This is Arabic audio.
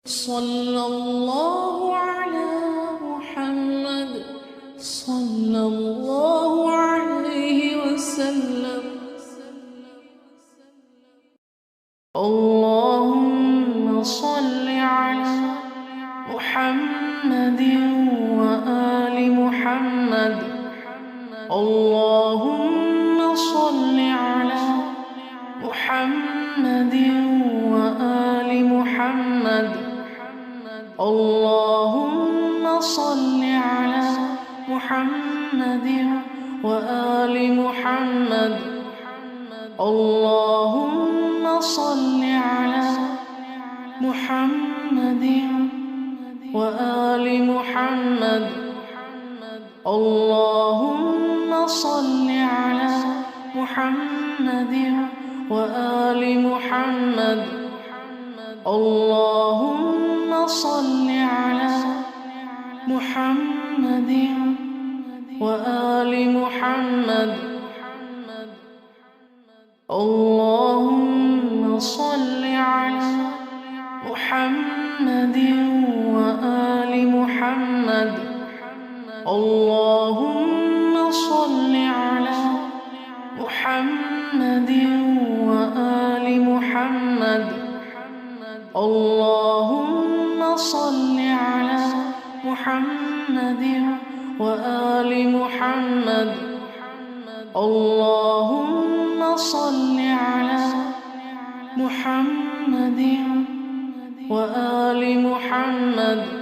صلى الله على محمد صلى الله عليه وسلم. اللهم صل على محمد وآل محمد. اللهم صل على محمد وآل محمد. اللهم صل على محمد وآل محمد. اللهم صل على محمد وآل محمد. اللهم صل على محمد وآل محمد. اللهم صل على محمد وآل محمد. اللهم صل على محمد وآل محمد. اللهم صل على محمد وآل محمد. اللهم صل على محمد وآل محمد. اللهم صل على محمد وآل محمد.